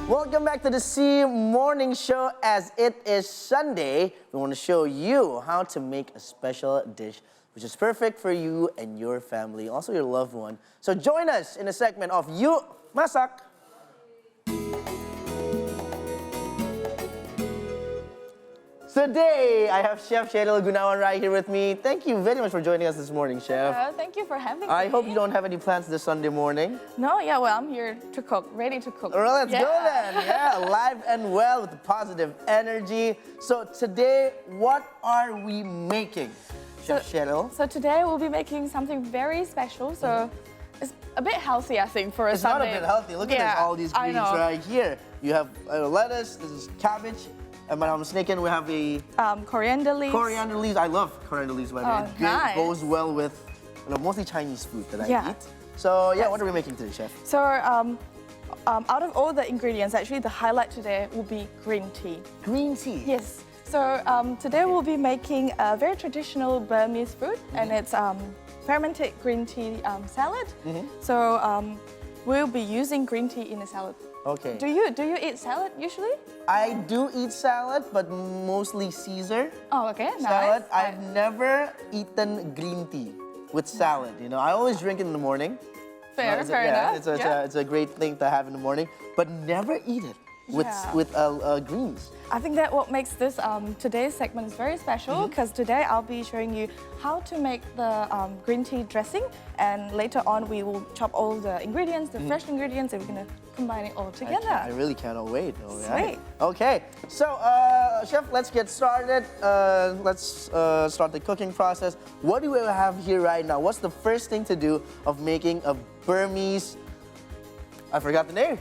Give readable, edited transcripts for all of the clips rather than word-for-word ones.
Welcome back to the C Morning Show. As it is Sunday, we want to show you how to make a special dish which is perfect for you and your family, also your loved one. So join us in a segment of You Masak. Today, I have Chef Cheryl Gunawan right here with me. Thank you very much for joining us this morning, Chef. Thank you for having me. I hope you don't have any plans this Sunday morning. No, yeah, well, I'm here to cook, ready to cook. Well, let's go then. Yeah, alive and well with positive energy. So today, what are we making, Chef Cheryl? So today we'll be making something very special. So it's a bit healthy, I think, for a Sunday. It's not a bit healthy. Look at this, all these greens right here. You have lettuce, this is cabbage. And by I'm mistaken, we have a coriander leaves. Coriander leaves. I love coriander leaves, by the way. Nice. It goes well with mostly Chinese food that I eat. So yeah, what are we making today, Chef? So out of all the ingredients, actually the highlight today will be green tea. Green tea? Yes. So today we'll be making a very traditional Burmese food, and it's fermented green tea salad. So we'll be using green tea in a salad. Okay. Do you eat salad usually? I do eat salad, but mostly Caesar. Oh, okay, salad. Nice. I've never eaten green tea with salad. You know, I always drink it in the morning. Fair enough. It's a great thing to have in the morning, but never eat it with greens. I think that what makes this today's segment is very special, because today I'll be showing you how to make the green tea dressing, and later on we will chop all the ingredients, the fresh ingredients, and we're gonna combine it all together. I really cannot wait. Sweet. Right. Okay, so Chef, let's get started. Let's start the cooking process. What do we have here right now? What's the first thing to do of making a Burmese, I forgot the name.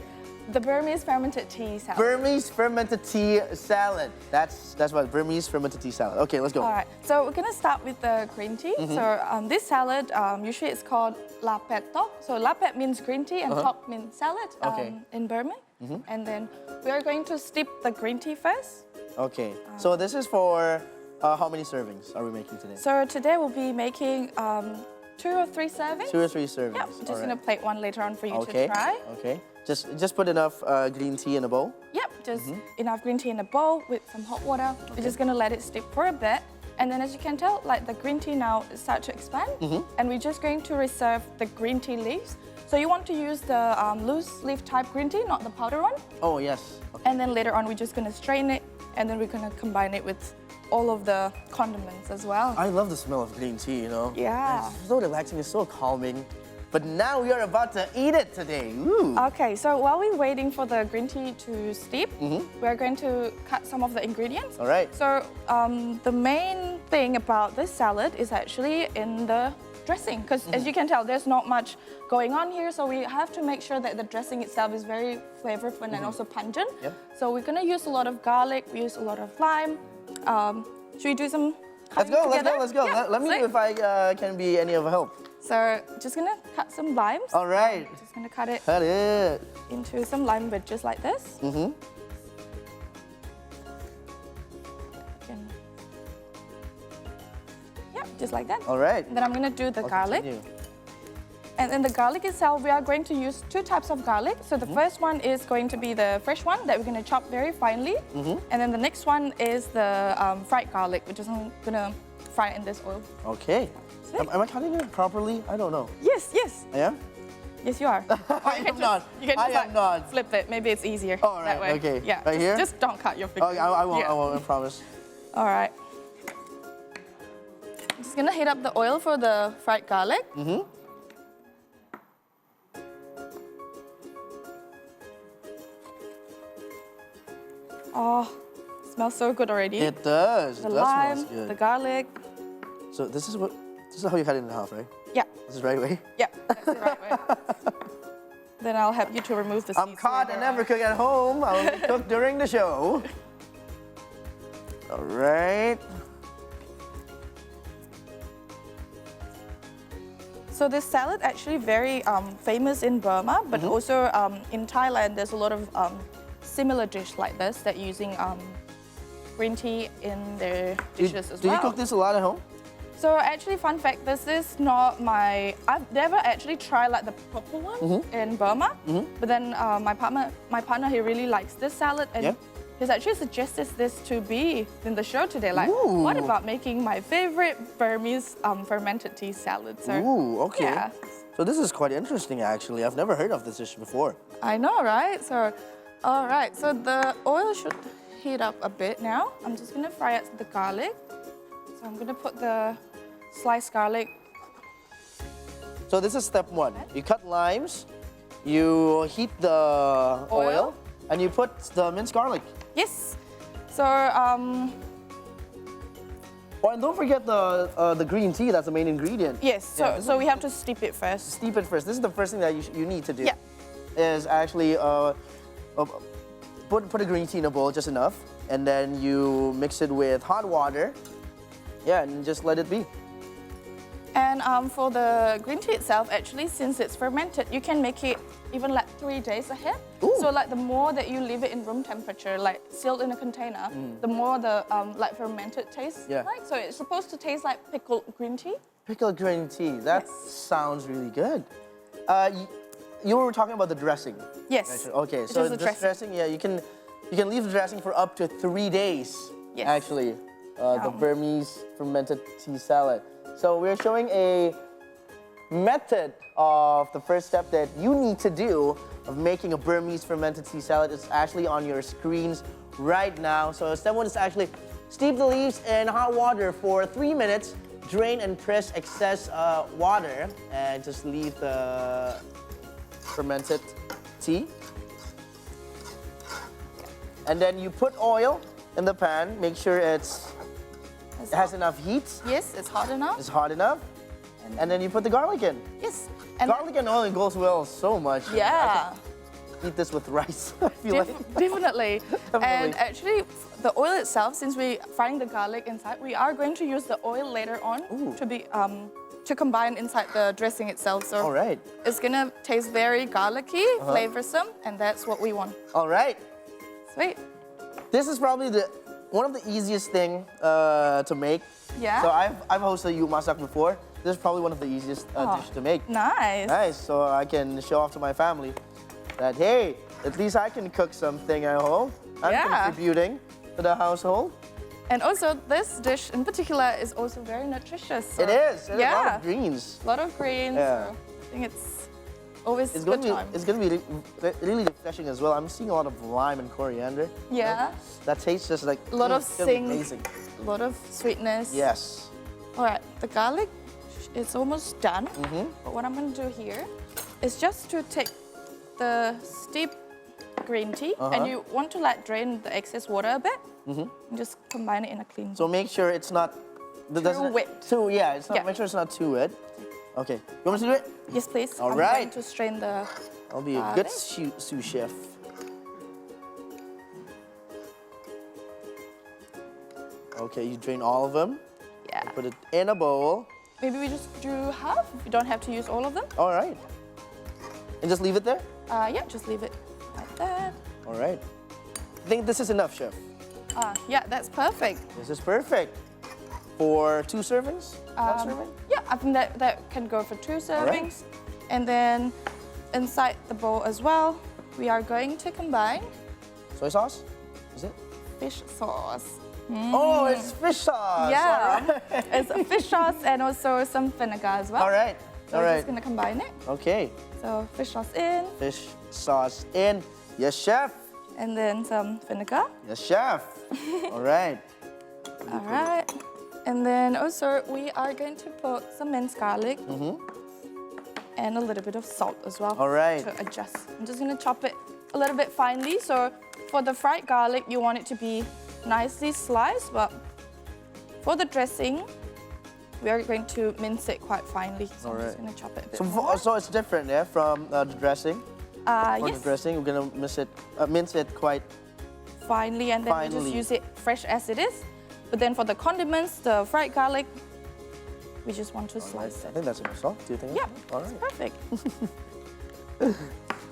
The Burmese fermented tea salad. Burmese fermented tea salad. That's what, Burmese fermented tea salad. Okay, let's go. All right, so we're gonna start with the green tea. So this salad, usually it's called lapet tok. So lapet means green tea and tok means salad in Burma. And then we are going to steep the green tea first. Okay, so this is for how many servings are we making today? So today we'll be making 2 or 3 servings. 2 or 3 servings. Yep, just gonna plate one later on for you to try. Okay. Just put enough green tea in a bowl? Yep, just enough green tea in a bowl with some hot water. We're just gonna let it steep for a bit. And then as you can tell, like the green tea now is start to expand. And we're just going to reserve the green tea leaves. So you want to use the loose leaf type green tea, not the powder one. Oh, yes. Okay. And then later on, we're just gonna strain it, and then we're gonna combine it with all of the condiments as well. I love the smell of green tea, you know? Yeah. It's so relaxing, it's so calming. But now we are about to eat it today. Ooh. Okay, so while we're waiting for the green tea to steep, we're going to cut some of the ingredients. All right. So the main thing about this salad is actually in the dressing, because as you can tell, there's not much going on here. So we have to make sure that the dressing itself is very flavorful and also pungent. Yep. So we're gonna use a lot of garlic, we use a lot of lime. Should we do some Let's go. Yeah, let me know if I can be any of help. So just gonna cut some limes. All right. Just gonna cut it into some lime wedges like this. Yeah, just like that. All right. And then I'm gonna do the garlic. Continue. And in the garlic itself, we are going to use 2 types of garlic. So the first one is going to be the fresh one that we're gonna chop very finely. And then the next one is the fried garlic, which is gonna fry in this oil. Okay. Am I cutting it properly? I don't know. Yes. I am? Yes, you are. I am not. You can just flip it. Maybe it's easier All right, that way. okay. Yeah. Right here? Just don't cut your fingers. Okay, I won't, I promise. All right. I'm just gonna heat up the oil for the fried garlic. Oh, smells so good already. It does. The It lime, smells good. the garlic. So this is how you cut it in half, right? Yeah. This is the right way? Yeah, that's the right way. Then I'll help you to remove the seeds. I'm caught and never cook at home. I will cook during the show. All right. So this salad actually very famous in Burma, but also in Thailand there's a lot of similar dish like this that using green tea in their dishes as well. Do you cook this a lot at home? So actually, fun fact, this is not I've never actually tried like the purple one in Burma. But then my partner, he really likes this salad, and he's actually suggested this to be in the show today. Like, what about making my favorite Burmese fermented tea salad? So, Ooh, okay. Yeah. So this is quite interesting, actually. I've never heard of this dish before. I know, right? So, all right. So the oil should heat up a bit now. I'm just gonna fry up the garlic. So I'm gonna put the sliced garlic. So this is step one. You cut limes, you heat the oil, and you put the minced garlic. Yes. So, Oh, and don't forget the green tea. That's the main ingredient. yes. So we have to steep it first. Steep it first. This is the first thing that you need to do. Yeah. Is actually put a green tea in a bowl, just enough, and then you mix it with hot water. Yeah, and just let it be. And for the green tea itself, actually, since it's fermented, you can make it even like 3 days ahead. Ooh. So like the more that you leave it in room temperature, like sealed in a container, the more the like fermented tastes like. So it's supposed to taste like pickled green tea. Pickled green tea. That sounds really good. You were talking about the dressing. Yes. Okay, so the this dressing, yeah, you can leave the dressing for up to 3 days. Yes. Actually, the Burmese fermented tea salad. So we're showing a method of the first step that you need to do of making a Burmese fermented tea salad. It's actually on your screens right now. So step one is actually steep the leaves in hot water for 3 minutes, drain and press excess water, and just leave the fermented tea. And then you put oil in the pan, make sure it has enough heat. Yes, it's hot enough. It's hot enough. And then you put the garlic in. Yes. And Garlic and oil goes well so much. yeah. Eat this with rice. I feel like. Definitely. Definitely. And actually, the oil itself, since we're frying the garlic inside, we are going to use the oil later on to be to combine inside the dressing itself. So All right. it's gonna taste very garlicky, flavorsome, and that's what we want. All right. Sweet. This is probably one of the easiest thing to make. Yeah. So I've hosted you Masak before. This is probably one of the easiest dish to make. Nice. Nice. So I can show off to my family that, hey, at least I can cook something at home. I'm contributing to the household. And also, this dish in particular is also very nutritious. So It is. There's a lot of greens. A lot of greens. Yeah. So I think it's always It's good gonna time. be really refreshing as well. I'm seeing a lot of lime and coriander. Yeah. That tastes just like A lot of it's gonna be zing. amazing. A lot of sweetness. Yes. All right, the garlic is almost done. But what I'm going to do here is just to take the steep green tea, and you want to like drain the excess water a bit, and just combine it in a clean. So make sure it's not Too wet. It's not. Yeah. Make sure it's not too wet. Okay. You want me to do it? Yes, please. All I'm right. going to strain the. I'll be a good sous chef. Okay, you drain all of them. Yeah. Put it in a bowl. Maybe we just do half. You don't have to use all of them. All right. And just leave it there? Yeah, just leave it like that. All right. I think this is enough, chef. Yeah, that's perfect. This is perfect. For 2 servings? 1 serving? Yeah, I think that can go for 2 servings. And then inside the bowl as well, we are going to combine Soy sauce? Is it? fish sauce. Oh, it's fish sauce. Yeah, All right. it's a fish sauce and also some vinegar as well. All right. So All we're right. just gonna combine it. Okay. So fish sauce in, Fish sauce in. Yes, chef. and then some vinegar. Yes, chef. All right. All right. And then also we are going to put some minced garlic and a little bit of salt as well. All right. To adjust. I'm just gonna chop it a little bit finely. So for the fried garlic, you want it to be nicely sliced, but for the dressing, we are going to mince it quite finely. So I'm just gonna chop it a bit more. So it's different, yeah, from the dressing. For Yes, the dressing, we're gonna mince it quite. finely, and then we Finely. just use it fresh as it is. But then for the condiments, the fried garlic, we just want to slice I it. think that's enough salt. Do you think? Yeah, All it's right. perfect.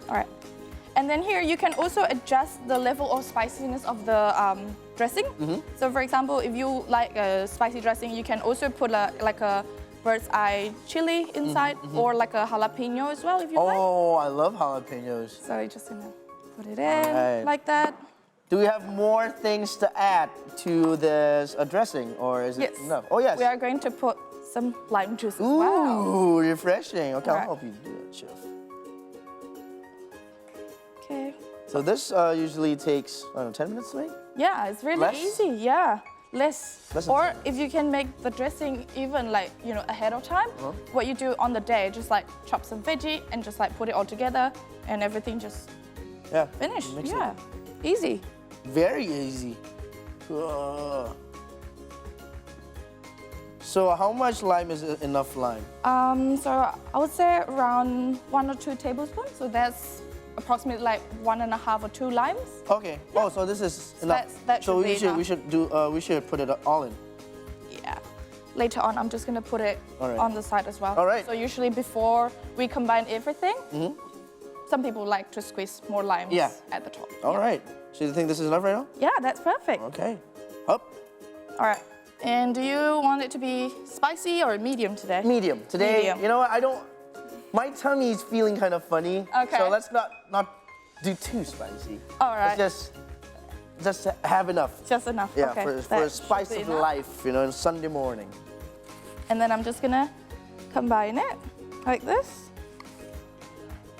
All right. And then here you can also adjust the level of spiciness of the dressing. So for example, if you like a spicy dressing, you can also put like a bird's eye chili inside or like a jalapeno as well if you like. Oh, I love jalapenos. So you're just gonna put it in like that. Do we have more things to add to this dressing, or is it enough? Oh, yes. We are going to put some lime juice as well. Ooh, refreshing. Okay, I'll Alright. help you do that, chef. Okay. So this usually takes, I don't know, 10 minutes to make? Yeah, it's really Less? easy. Yeah, less. Less than Or 10 if you can make the dressing even like, you know, ahead of time, what you do on the day, just like chop some veggie and just like put it all together and everything just finish. mix it. Yeah, easy. Very easy. So how much lime is enough lime? So I would say around 1 or 2 tablespoons. So that's approximately like 1.5 or 2 limes. Okay. Oh, so this is enough. that so should be enough. we should put it all in. Yeah. Later on, I'm just gonna put it Alright. on the side as well. Alright. So usually before we combine everything, some people like to squeeze more limes at the top. All right. So you think this is enough right now? Yeah, that's perfect. Okay. Up. All right. And do you want it to be spicy or medium today? Medium. Today, Medium. you know what? My tummy is feeling kind of funny. Okay. So let's not do too spicy. All right. Let's just have enough. Just enough. Yeah, okay. for That a spice should be of enough. life, you know, on Sunday morning. And then I'm just gonna combine it like this.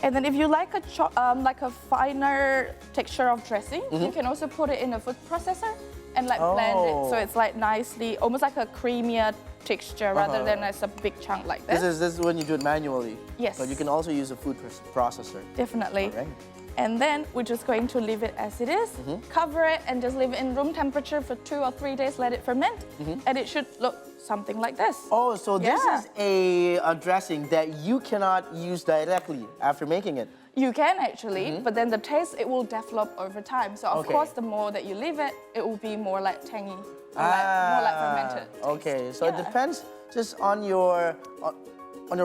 And then if you like a finer texture of dressing, you can also put it in a food processor and like blend it so it's like nicely, almost like a creamier texture rather than as a big chunk like this. This is when you do it manually. Yes. But you can also use a food processor. Definitely. All right. And then we're just going to leave it as it is, cover it and just leave it in room temperature for 2 or 3 days, let it ferment, and it should look something like this. Oh, so this Yeah. is a dressing that you cannot use directly after making it. You can actually, but then the taste, it will develop over time. So of Okay. course, the more that you leave it, it will be more like tangy, more like fermented taste. Okay, so it Yeah. depends just on your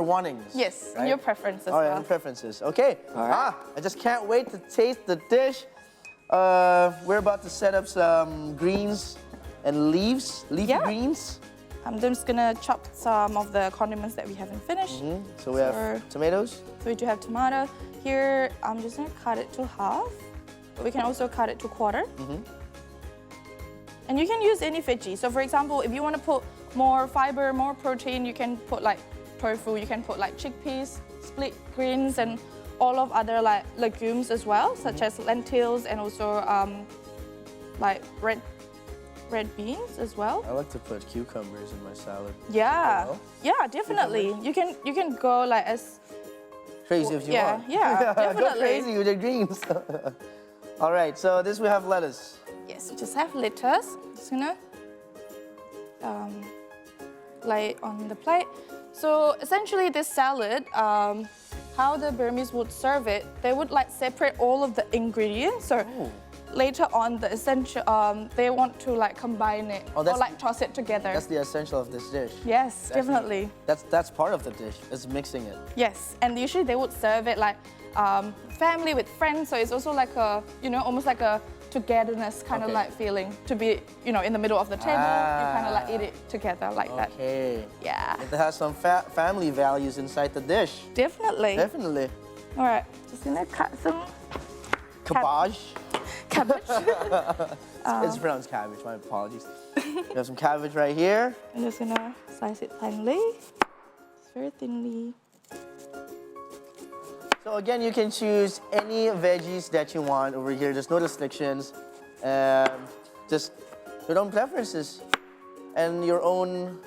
wantings. Yes, and right? your preference as All right, well. and preferences. Okay. All right. I just can't wait to taste the dish. We're about to set up some greens and leafy Yeah. greens. I'm just gonna chop some of the condiments that we haven't finished. So we have tomatoes. So we do have tomato. Here, I'm just gonna cut it to half, but we can also cut it to quarter. And you can use any veggie. So for example, if you want to put more fiber, more protein, you can put like tofu, you can put like chickpeas, split greens, and all of other like legumes as well, such as lentils and also like red beans as well. I like to put cucumbers in my salad. Yeah, well. yeah, definitely. You can go like as Crazy if you yeah, want. yeah, Go definitely. crazy with your greens. All right, so this we have lettuce. Yes, we just have lettuce. Just gonna lay it on the plate. So essentially, this salad, how the Burmese would serve it, they would like separate all of the ingredients. So later on, the essential, they want to like combine it or that's- like toss it together. That's the essential of this dish. Yes, definitely. That's part of the dish. It's mixing it. Yes, and usually they would serve it like family with friends. So it's also like a, you know, almost like a togetherness kind of Okay. like feeling to be, you know, in the middle of the table. You kind of like eat it together like that. Okay. Yeah, It has some family values inside the dish. definitely. Definitely. All right, just gonna cut some Cabbage. cabbage. It's pronounced cabbage. My apologies. We have some cabbage right here. I'm just gonna slice it thinly, just very thinly. So again, you can choose any veggies that you want over here. There's no restrictions. Just your own preferences and your own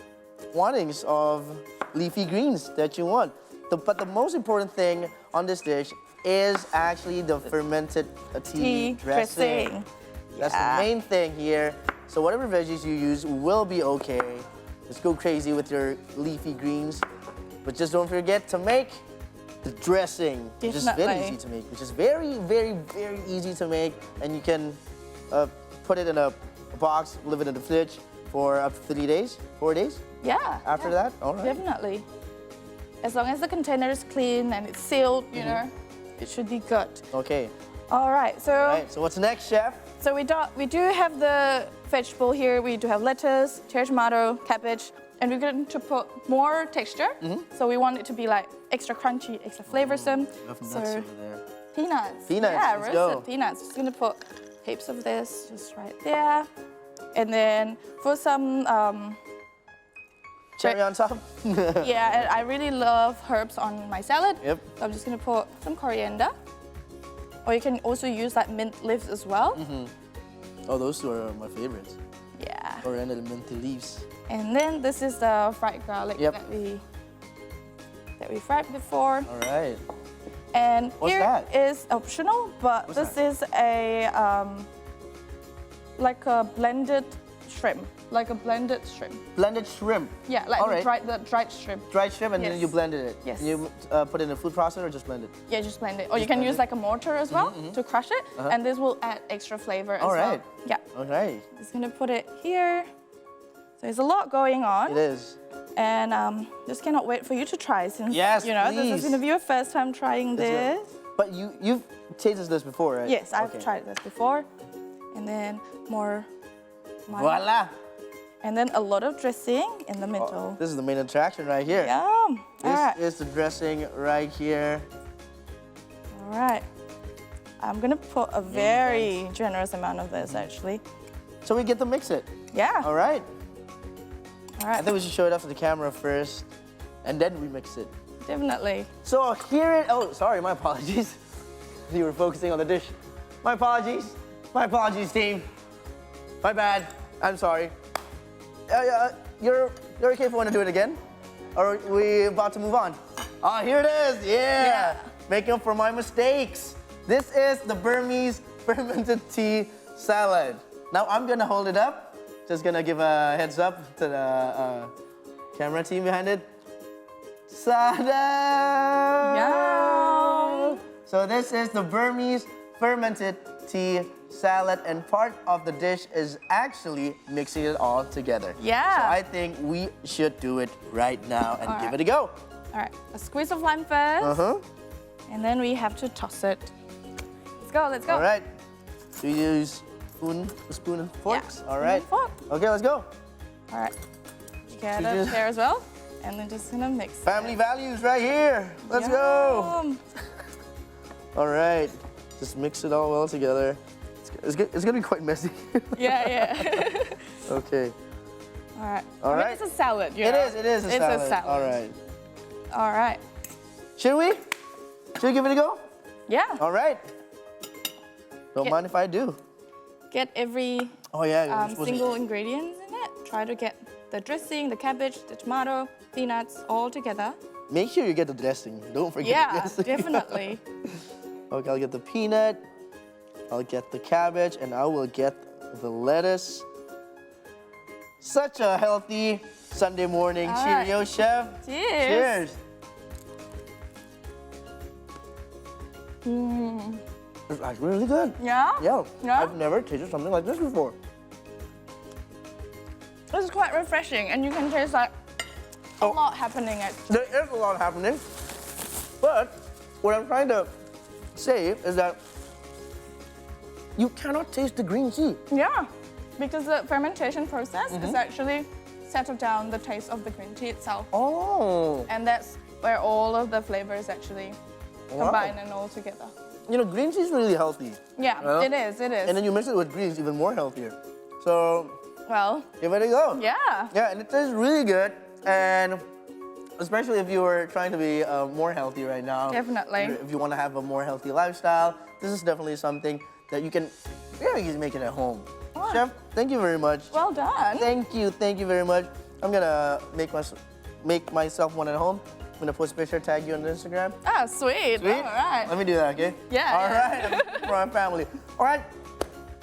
wantings of leafy greens that you want. But the most important thing on this dish is actually the fermented tea dressing. That's Yeah. the main thing here. So whatever veggies you use will be okay. Just go crazy with your leafy greens. But just don't forget to make the dressing, which is very Definitely. easy to make, which is very, very, very easy to make. And you can put it in a box, leave it in the fridge for up to 3 days, 4 days. Yeah. After yeah, that, all right. Definitely. As long as the container is clean and it's sealed, you know, it should be good. Okay. All right, so All right, so what's next, chef? so we do have the vegetable here. We do have lettuce, cherry tomato, cabbage, and we're going to put more texture. So we want it to be like extra crunchy, extra flavorsome. Enough nuts So over there. peanuts. Peanuts, Yeah, let's roasted go. peanuts. Just gonna put heaps of this just right there, and then for some. Cherry on top. Yeah, and I really love herbs on my salad. Yep. So I'm just gonna put some coriander. Or you can also use like mint leaves as well. Oh, those two are my favorites. Yeah. Coriander and minty leaves. And then this is the fried garlic Yep. that we fried before. All right. And What's here that? is optional, but What's this is a like a blended shrimp, like a blended shrimp. Blended shrimp. Yeah, like All the right. dried shrimp. Dried shrimp, and then Yes. you blended it. Yes. And you put it in a food processor or just blend it? Yeah, just blend it. Or you can blend use it. like a mortar as well to crush it, and this will add extra flavor as All well. right. Yeah. All right. Just gonna put it here. So there's a lot going on. It is. And just cannot wait for you to try since Yes, you know this please. is gonna be your first time trying this. But you've tasted this before, right? Yes, I've Okay. tried this before. And then more mustard. Voila. And then a lot of dressing in the middle. This is the main attraction right here. Yum. This All right. is the dressing right here. All right. I'm gonna put a very generous amount of this actually. So we get to mix it. Yeah. All right. All I right. think we should show it off to the camera first, and then we mix it. Definitely. So here it. Oh, sorry, my apologies. You were focusing on the dish. My apologies. My apologies, team. My bad. I'm sorry. You're okay if we want to do it again? Or are we about to move on? Oh, here it is. Yeah. Making up for my mistakes. This is the Burmese fermented tea salad. Now I'm gonna hold it up. Just gonna give a heads up to the camera team behind it. Ta-da! Yum. So this is the Burmese fermented tea salad, and part of the dish is actually mixing it all together. Yeah. So I think we should do it right now and All give right. it a go. All right. A squeeze of lime first. Uh-huh. And then we have to toss it. Let's go, let's go. All right. So you use spoon and forks? Yeah, All spoon right. and fork. Okay, let's go. All right. Get you it just- there as well. And then just gonna mix Family it. values right here. Let's go. Yum. All right. Just mix it all well together. It's gonna be quite messy. Yeah, yeah. Okay. All right. All I mean, right. it's a salad, you It know. is a It's salad. a salad. All right. All right. Should we give it a go? Yeah. All right. Don't Yeah. mind if I do. Get every Oh yeah, you're supposed single ingredients in it. Try to get the dressing, the cabbage, the tomato, peanuts all together. Make sure you get the dressing. Don't forget the Yeah, dressing. definitely. Okay, I'll get the peanut. I'll get the cabbage, and I will get the lettuce. Such a healthy Sunday morning. All right. Cheerio, chef. Cheers. Cheers. Mm. It's actually really good. Yeah? Yeah. Yeah? I've never tasted something like this before. This is quite refreshing, and you can taste like a Oh. lot happening. There is a lot happening, but what I'm trying to say is that you cannot taste the green tea. Yeah, because the fermentation process Mm-hmm. is actually settled down the taste of the green tea itself. Oh. And that's where all of the flavors actually Wow. combine and all together. You know, green tea is really healthy. Yeah, Yeah. it is, it is. And then you mix it with greens, even more healthier. So well, give it a go. yeah. Yeah, and it tastes really good. And especially if you are trying to be more healthy right now. Definitely. If you want to have a more healthy lifestyle, this is definitely something that you can very easily make it at home. Wow. Chef, thank you very much. Well done. Thank you very much. I'm gonna make myself one at home. I'm gonna post a picture, tag you on Instagram. Ah, sweet. Sweet? All right. Let me do that, okay? Yeah, All yeah. right, for our family. All right,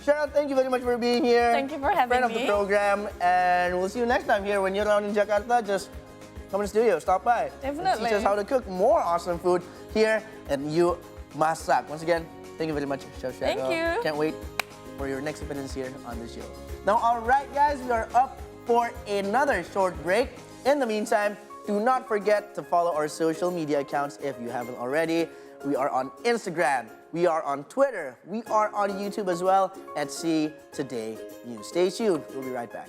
Cheryl, thank you very much for being here. Thank you for having Friend of me. the program, and we'll see you next time here when you're around in Jakarta. Just come in the studio, stop by. Definitely. Teach us how to cook more awesome food here at you Masak. Once again, thank you very much, Chef Cheryl. Thank you. Can't wait for your next appearance here on the show. Now, all right, guys, we are up for another short break. In the meantime, do not forget to follow our social media accounts if you haven't already. We are on Instagram. We are on Twitter. We are on YouTube as well at See Today News. Stay tuned. We'll be right back.